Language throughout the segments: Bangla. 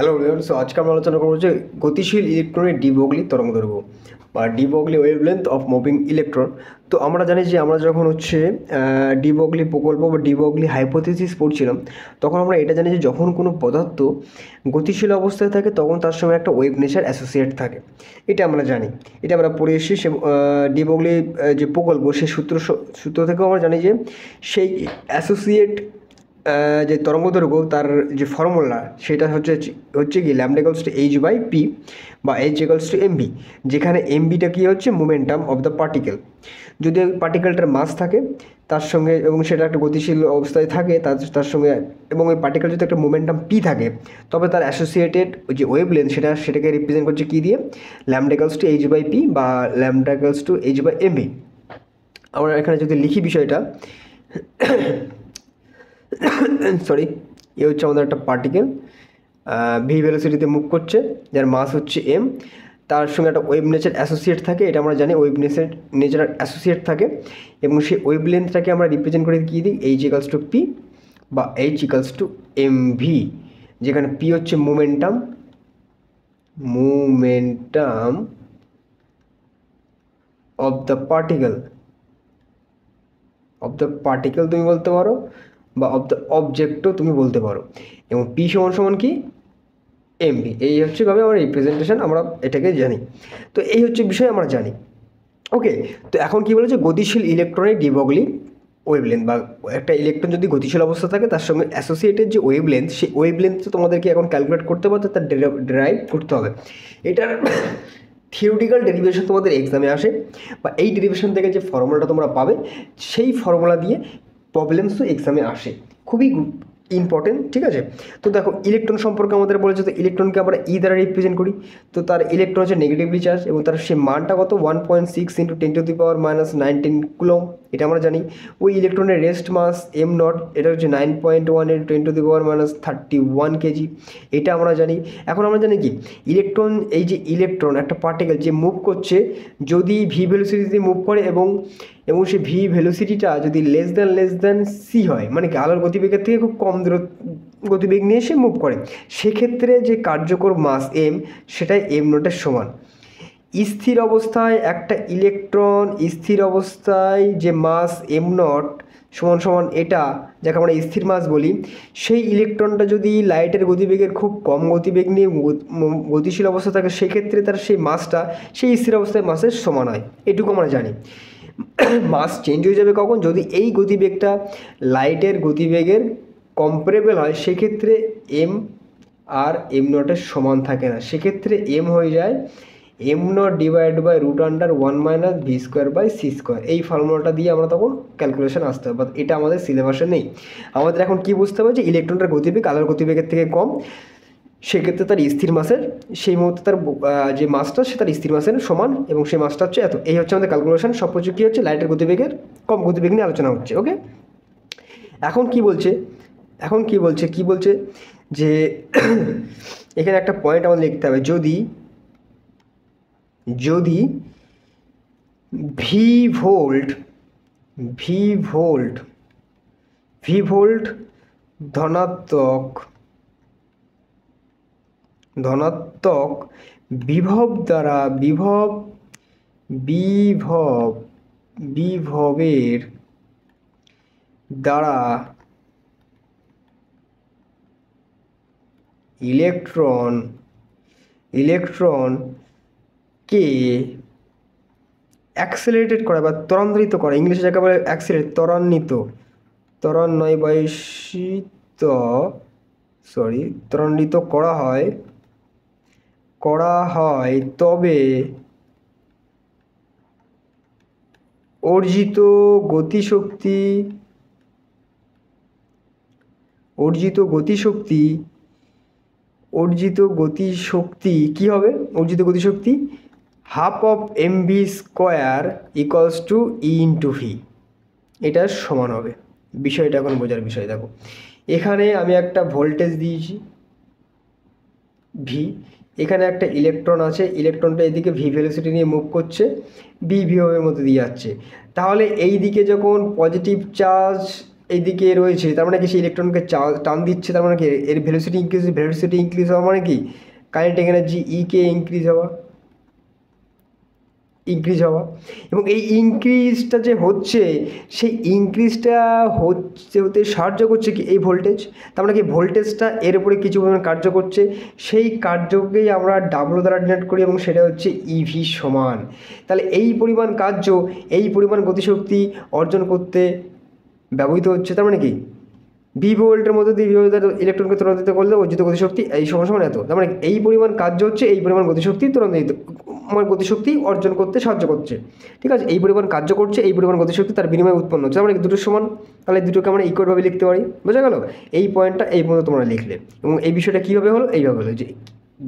হ্যালো এভরিওয়ান, সো আজকে আমরা আলোচনা করবো যে গতিশীল ইলেকট্রনের ডি ব্রগলি তরঙ্গদৈর্ঘ্য বা de Broglie wavelength of moving electron. তো আমরা জানি যে আমরা যখন ডি ব্রগলি প্রকল্প বা ডি ব্রগলি হাইপোথিসিস পড়ছিলাম, তখন আমরা এটা জানি যে যখন কোনো পদার্থ গতিশীল অবস্থায় থাকে তখন তার সঙ্গে একটা ওয়েভ নেচার অ্যাসোসিয়েট থাকে। এটা আমরা জানি, এটা আমরা পড়ে এসেছি। সে ডি ব্রগলি যে প্রকল্প সেই সূত্র থেকেও আমরা জানি যে সেই অ্যাসোসিয়েট যে তরঙ্গদৈর্ঘ্য তার যে ফর্মুলা সেটা হচ্ছে কি lambda equals to H by P বা এইচ ইকুয়ালস টু এমবি, যেখানে এমবিটা কী হচ্ছে মোমেন্টাম অফ দ্য পার্টিকেল। যদি ওই পার্টিকেলটার মাস থাকে তার সঙ্গে এবং সেটা একটা গতিশীল অবস্থায় থাকে তার সঙ্গে, এবং ওই পার্টিকেল যদি একটা মোমেন্টাম পি থাকে, তবে তার অ্যাসোসিয়েটেড যে ওয়েভলেন্থ সেটাকে রিপ্রেজেন্ট করছে কী দিয়ে, lambda equals to H by P বা lambda equals to H by m b. আমরা এখানে যদি লিখি বিষয়টা, সরি, এ হচ্ছে আমাদের একটা পার্টিকেল ভি ভেলোসিটিতে মুভ করছে, যার মাস হচ্ছে এম, তার সঙ্গে একটা ওয়েভ নেচার অ্যাসোসিয়েট থাকে। এটা আমরা জানি ওয়েভ নেচার অ্যাসোসিয়েট থাকে, এবং সেই ওয়েভ লেন্থটাকে আমরা রিপ্রেজেন্ট করে কী দিই, এইচ ইকালস টু পি বা H equals to M V, যেখানে পি হচ্ছে মোমেন্টাম অফ দ্য পার্টিকেল তুমি বলতে পারো, বা অফ দ্য অবজেক্টও তুমি বলতে পারো, এবং পি সমান সমান কি এমভি। এই হচ্ছে ভাবে আমরা রিপ্রেজেন্টেশন আমরা এটাকে জানি। তো এই হচ্ছে বিষয় আমরা জানি। ওকে, তো এখন কি বলেছে, গতিশীল ইলেকট্রনের ডি ব্রগলি ওয়েভলেন্থ, বা একটা ইলেকট্রন যদি গতিশীল অবস্থা থাকে তার সঙ্গে অ্যাসোসিয়েটেড যে ওয়েভলেন্থ, সেই ওয়েভলেন্থ তোমাদেরকে এখন ক্যালকুলেট করতে হবে, তার ডেরাইভ করতে হবে। এটার থিওরিটিক্যাল ডেরিভেশন তোমাদের এক্সামে আসে, বা এই ডেরিভেশন থেকে যে ফর্মুলাটা তোমরা পাবে সেই ফর্মুলা দিয়ে প্রবলেমসও এক্সামে আসে, খুবই ইম্পর্টেন্ট। ঠিক আছে, তো দেখো ইলেকট্রন সম্পর্কে আমাদের বলেছে, তো ইলেকট্রনকে আমরা ই দ্বারা রিপ্রেজেন্ট করি। তো তার ইলেকট্রন হচ্ছে নেগেটিভলি চার্জ, এবং তার সে মানটা কত 1.6 × 10⁻⁻19 কুলম, এটা আমরা জানি। ওই ইলেকট্রনের রেস্ট মাস এম নট, এটা হচ্ছে 9.1 × 10⁻31 কেজি, এটা আমরা জানি। এখন আমরা জানি কি ইলেকট্রন, এই যে ইলেকট্রন একটা পার্টিকেল যে মুভ করছে, যদি ভি ভেলোসিটিতে মুভ করে এবং সেই ভি ভেলোসিটিটা যদি লেস দ্যান সি হয়, মানে কি আলোর গতিবেগের থেকে খুব কম গতিবেগ নিয়ে সে মুভ করে, সেক্ষেত্রে যে কার্যকর মাস এম, সেটাই এম নটের সমান। স্থির অবস্থায় একটা ইলেকট্রন, স্থির অবস্থায় যে মাস এম নট সমান সমান এটা, যাকে আমরা স্থির মাস বলি, সেই ইলেকট্রনটা যদি লাইটের গতিবেগের খুব কম গতিবেগ নিয়ে গতিশীল অবস্থা থাকে, সেক্ষেত্রে তার সেই মাসটা সেই স্থির অবস্থায় মাসের সমান হয়, এটুকু আমরা জানি। মাস চেঞ্জ হয়ে যাবে কখন, যদি এই গতিবেগটা লাইটের গতিবেগের কম্পারেবল হয়, সেক্ষেত্রে এম আর এম নটের সমান থাকে না, সেক্ষেত্রে এম হয়ে যায় am not divide by √1 - v²/c²। এই ফর্মুলাটা দিয়ে আমরা তখন ক্যালকুলেশন আসতে হবে, বাট এটা আমাদের সিলেবাসে নেই। আমাদের এখন কি বুঝতে হবে যে ইলেকট্রনটার গতিবেগ আলোর গতিবেগের থেকে কম, সেক্ষেত্রে তার স্থির মাসের সেই মুহূর্তে তার যে মাসটা সে তার স্থির মাসের সমান, এবং সেই মাসটা হচ্ছে এত। এই হচ্ছে আমাদের ক্যালকুলেশন। সব কিছু কী হচ্ছে, লাইটের গতিবেগের কম গতিবেগ নিয়ে আলোচনা হচ্ছে। ওকে, এখন কি বলছে যে এখানে একটা পয়েন্ট আমাদের লিখতে হবে, যদি ভি ভোল্ট ধনাত্মক বিভবের দ্বারা ইলেকট্রনকে অ্যাক্সেলারেটেড করা বা ত্বরান্বিত করা, ইংলিশে যাকে বলে অ্যাক্সেলারেট, ত্বরান্বিত করা হয়, তবে অর্জিত গতিশক্তি কি হবে, অর্জিত গতিশক্তি ½ mv² = E/v, এটার সমান হবে। বিষয়টা এখন বোঝার বিষয়। দেখো এখানে আমি একটা ভোল্টেজ দিয়েছি ভি, এখানে একটা ইলেকট্রন আছে, ইলেকট্রনটা এদিকে ভি ভেলোসিটি নিয়ে মুভ করছে, বিভবের মধ্যে দিয়ে যাচ্ছে। তাহলে এই দিকে যখন পজিটিভ চার্জ এইদিকে রয়েছে, তার মানে কি সেই ইলেকট্রনকে টান দিচ্ছে, তার মানে কি এর ভেলোসিটি ইনক্রিজ হওয়া মানে কি কাইনেটিক এনার্জি কে ইনক্রিজ হওয়া এবং এই ইনক্রিজটা যে হচ্ছে সেই ইনক্রিজটা হতে সাহায্য করছে কি এই ভোল্টেজ, তার মানে কি ভোল্টেজটা এর উপরে কিছু পরিমাণ কার্য করছে, সেই কার্যকেই আমরা ডাব্লু দ্বারা ডিনোট করি এবং সেটা হচ্ছে ইভি সমান। তাহলে এই পরিমাণ কার্য, এই পরিমাণ গতিশক্তি অর্জন করতে ব্যবহৃত হচ্ছে, তার মানে কি ভি ভোল্টের মধ্যে দিয়ে ইলেকট্রনকে ত্বরান্বিত করলে অর্জিত গতিশক্তি এই সমান এত, তার মানে এই পরিমাণ কার্য হচ্ছে এই পরিমাণ গতিশক্তি ত্বরান্বিত গতিশক্তি অর্জন করতে সাহায্য করছে। ঠিক আছে, এই পরিমাণ কার্য করছে, এই পরিমাণ গতিশক্তি তার বিনিময়ে উৎপন্ন হচ্ছে, মানে দুটো সমান। তাহলে দুটোকে আমরা ইকুয়ালভাবে লিখতে পারি, বোঝা গেল? এই পয়েন্টটা এই পর্যন্ত তোমরা লিখলে, এবং এই বিষয়টা কীভাবে হলো, এইভাবে হলো যে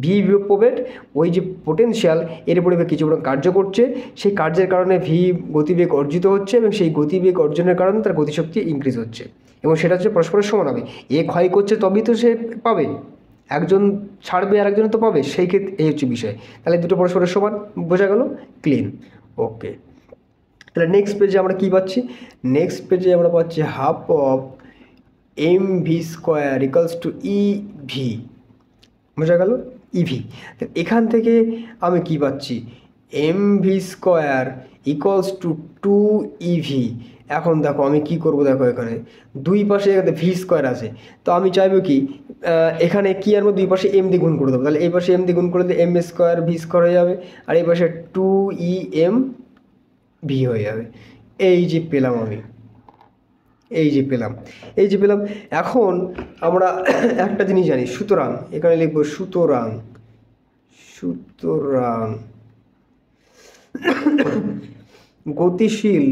ভি বিয়োগ প্রোভেট ওই যে পোটেনশিয়াল এর উপরে কিছু কার্য করছে, সেই কার্যের কারণে ভি গতিবেগ অর্জিত হচ্ছে এবং সেই গতিবেগ অর্জনের কারণে তার গতিশক্তি ইনক্রিজ হচ্ছে, এবং সেটা হচ্ছে পরস্পরের সমান হবে। এ ক্ষয় করছে তবেই তো সে পাবে, একজন ছাড়বে আর একজন তো পাবে, সেই ক্ষেত্রে এই হচ্ছে বিষয়। তাহলে দুটো পরস্পরের সমান, বোঝা গেল? ক্লিন, ওকে। তাহলে নেক্সট পেজে আমরা কী পাচ্ছি? নেক্সট পেজে আমরা পাচ্ছি half of M V square equals to E V, বোঝা গেল? ইভি। এখান থেকে আমি কি পাচ্ছি? M V square equals to 2 E V. এখন দেখো আমি কি করব, দেখো এখানে দুই পাশে এখানে ভি স্কোয়ার আছে, তো আমি চাইবো কি এখানে কি আনবো, দুই পাশে এম দিয়ে গুণ করে দেবো। তাহলে এই পাশে এম দিয়ে গুণ করে দিলে এম স্কোয়ার ভি স্কোয়ার হয়ে যাবে, আর এই পাশে 2 ভি হয়ে যাবে। এই যে পেলাম আমি, এই যে পেলাম। এখন আমরা একটা জিনিস জানি, সুতরাং এখানে লিখবো সুতরাং গতিশীল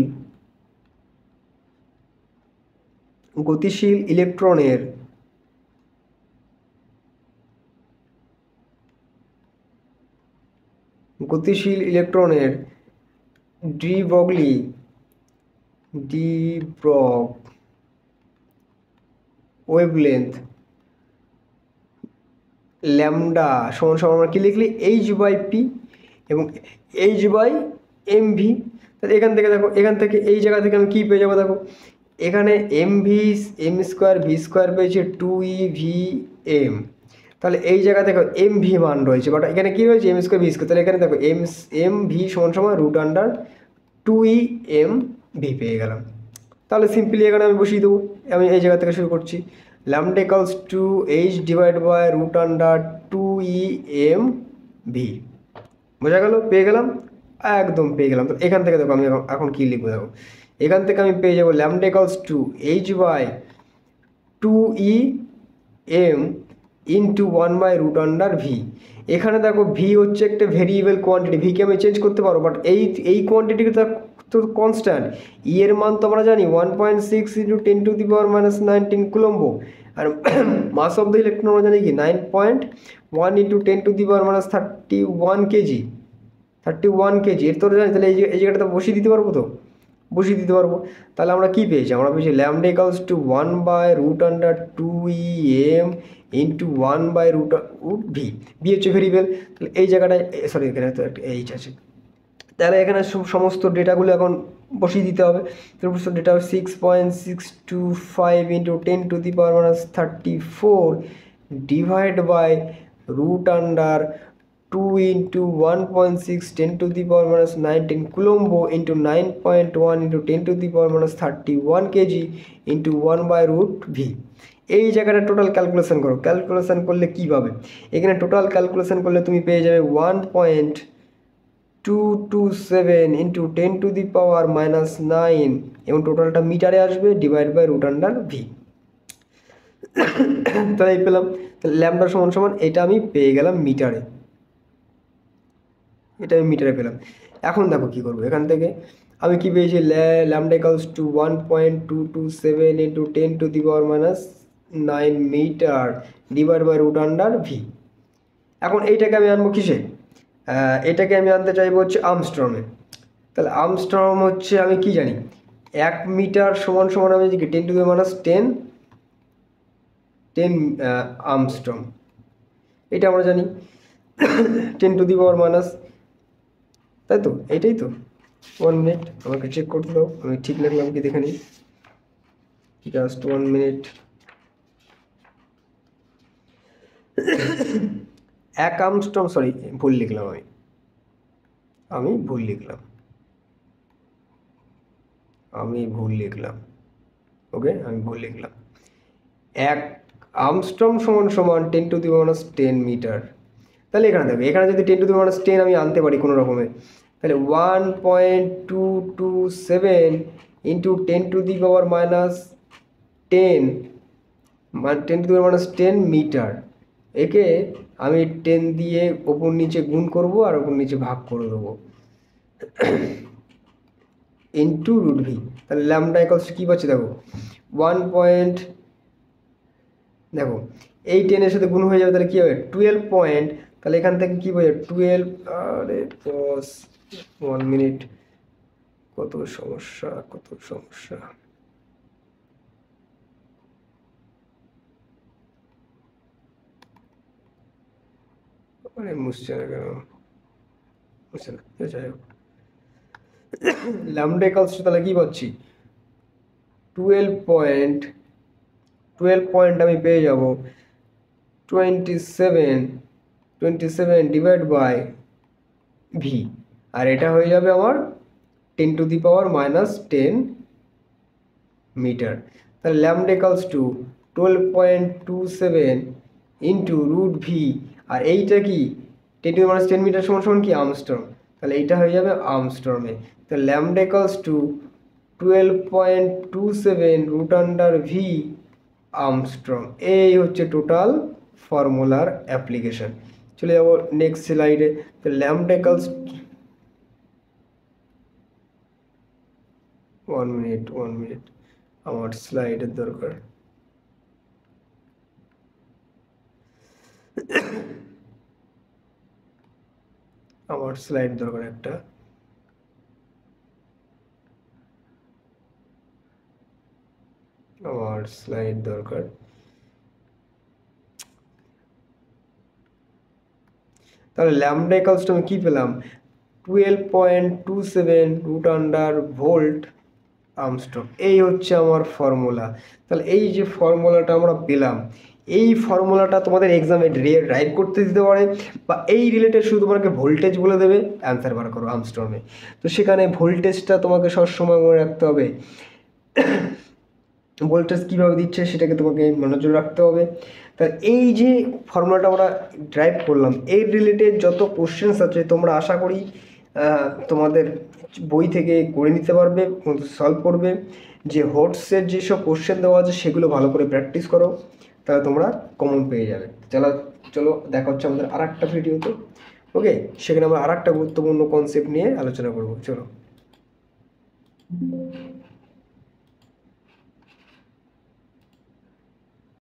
ইলেকট্রনের ডি ব্রগ ওয়েভলেন্থ ল্যামডা সমান সমান আমরা কী লিখলি, h/p এবং h/mv। তাহলে এখান থেকে দেখো, এখান থেকে এই জায়গা থেকে আমি কী পেয়ে যাবো, দেখো এখানে এম স্কোয়ার ভি স্কোয়ার পেয়েছে 2 EVm। তাহলে এই জায়গা দেখো এম ভি মান রয়েছে, বাট এখানে কী রয়েছে এম স্কোয়ার ভি স্কোয়ার। তাহলে এখানে দেখো এম ভি সমান সমান √2 পেয়ে গেলাম। তাহলে সিম্পলি এখানে আমি বসিয়ে দেবো, আমি এই জায়গা থেকে শুরু করছি। Lambda equals to h divide by √2 V, বোঝা গেল? পেয়ে গেলাম, একদম পেয়ে গেলাম। তো এখান থেকে দেখো আমি এখন কী লিখবো, দেখো এখান থেকে আমি পেয়ে যাবো lambda equals to h/2em into 1/√ভি। এখানে দেখো ভি হচ্ছে একটা ভেরিয়েবল কোয়ান্টিটি, ভিকে আমি চেঞ্জ করতে পারবো, বাট এই কোয়ান্টিটিটা তো কনস্ট্যান্ট। ই এর মান তো আমরা জানি 1.6 × 10⁻⁻19 কুলম্ব, আর মাস অফ দ্য ইলেকট্রন আমরা জানি কি 9.1 × 10⁻31 কেজি। এর তো জানি, তাহলে এই জায়গাটা বসিয়ে দিতে পারবো, তো বসিয়ে দিতে পারবো। তাহলে আমরা কী পেয়েছি, আমরা পেয়েছি lambda equals to 1/√2em into 1/√ভি। ভি হচ্ছে ভেরিয়েবল, তাহলে এই জায়গাটায় সরি এখানে তো একটা এইচ আছে, তাহলে এখানে সমস্ত ডেটাগুলো এখন বসিয়ে দিতে হবে। সমস্ত data 6.625 × 10⁻34 divide by √2 × 1.6 10⁻⁻19 coulomb into 9.1 × 10⁻31 k g into 1/√ভি। এই জায়গাটা টোটাল ক্যালকুলেশন করো, ক্যালকুলেশন করলে কী পাবে, এখানে টোটাল ক্যালকুলেশন করলে তুমি পেয়ে যাবে 1.227 × 10⁻⁻9 এবং টোটালটা মিটারে আসবে ডিভাইড বাই √ভি। তাহলে এই পেলাম, তাহলে ল্যামডা সমান সমান এটা আমি পেয়ে গেলাম মিটারে, এটা আমি মিটারে পেলাম। এখন দেখো কী করবো, এখান থেকে আমি কী পেয়েছি, lambda equals to 1.227 × 10⁻⁻9 metre divide by √ভি। এখন এইটাকে আমি আনবো কিসে, এটাকে আমি আনতে চাইবো হচ্ছে আর্মস্ট্রংয়ে। তাহলে আর্মস্ট্রং হচ্ছে আমি কি জানি 1 মিটার সমান সমান আমি কি 10⁻10 আর্মস্ট্রং, এটা আমরা জানি 10⁻, তাই তো, এইটাই তো। 1 মিনিট আমাকে চেক করতে দাও, আমি ঠিক লিখলাম কি দেখে নিই। Just 1 minute. 1 আর্মস্ট্রং, সরি ভুল লিখলাম, আমি ভুল লিখলাম, ওকে আমি ভুল লিখলাম। 1 আর্মস্ট্রং সমান সমান 10⁻10 মিটার। তাহলে এখানে দেখো, এখানে যদি 10⁻10 আমি আনতে পারি কোনো রকমে, তাহলে 1.227 ইন্টু 10⁻10 মানে 10⁻10 মিটার, একে আমি 10 দিয়ে ওপর নিচে গুণ করব আর ওপর নিচে ভাগ করে দেবো ইন্টু রুট ভি। তাহলে ল্যামডা ইকুয়ালস কী পাচ্ছি দেখো, 1. দেখো এই 10-এর সাথে গুণ হয়ে যাবে, তাহলে কী হবে 12 পয়েন্ট। তাহলে এখান থেকে কী বোঝায় 12, আরে বস 1 মিনিট, কত সমস্যা। মানে মুছছে না কেন, মুছছে না, যাই হোক। ল্যামডা ইকুয়ালস তাহলে কী পাচ্ছি 12 পয়েন্ট আমি পেয়ে যাব 27 ডিভাইড বাই ভি, আর এটা হয়ে যাবে আমার 10⁻10 মিটার। তাহলে lambda equals to 12.27 into root V, আর এইটা কি 10⁻10 মিটার সমান সমান কি আর্মস্ট্রং, তাহলে এইটা হয়ে যাবে আর্মস্ট্রংয়ে। তাহলে lambda equals to 12.27 root under V Armstrong. এই হচ্ছে টোটাল ফর্মুলার অ্যাপ্লিকেশন। চলে যাবো নেক্সট স্লাইডে। তো ল্যামডা ইকুয়ালস 1 মিনিট, আমার স্লাইডের দরকার। আমার স্লাইড দরকার একটা, আমার স্লাইড দরকার। তাহলে ল্যামডা ইকুয়ালস টু আমি কী পেলাম 12.27 রুট আন্ডার ভোল্ট আর্মস্ট্রং। এই হচ্ছে আমার ফর্মুলা। তাহলে এই যে ফর্মুলাটা আমরা পেলাম, এই ফর্মুলাটা তোমাদের এক্সামে রাইট করতে দিতে পারে, বা এই রিলেটেড শুধু তোমাকে ভোল্টেজ বলে দেবে অ্যান্সার বার করো আর্মস্ট্রংয়ে। তো সেখানে ভোল্টেজটা তোমাকে সবসময় মনে রাখতে হবে, ভোল্টেজ কীভাবে দিচ্ছে সেটাকে তোমাকে নজর রাখতে হবে। তা এই যে ফর্মুলাটা আমরা ড্রাইভ করলাম, এই রিলেটেড যত কোশ্চেন্স আছে তোমরা আশা করি তোমাদের বই থেকে করে নিতে পারবে, সলভ করবে। যে হোটসের যেসব কোশ্চেন দেওয়া আছে সেগুলো ভালো করে প্র্যাকটিস করো, তাহলে তোমরা কমন পেয়ে যাবে। চলো দেখা হচ্ছে আমাদের আর একটা ভিডিওতে। ওকে, সেখানে আমরা আর একটা গুরুত্বপূর্ণ কনসেপ্ট নিয়ে আলোচনা করবো। চলো।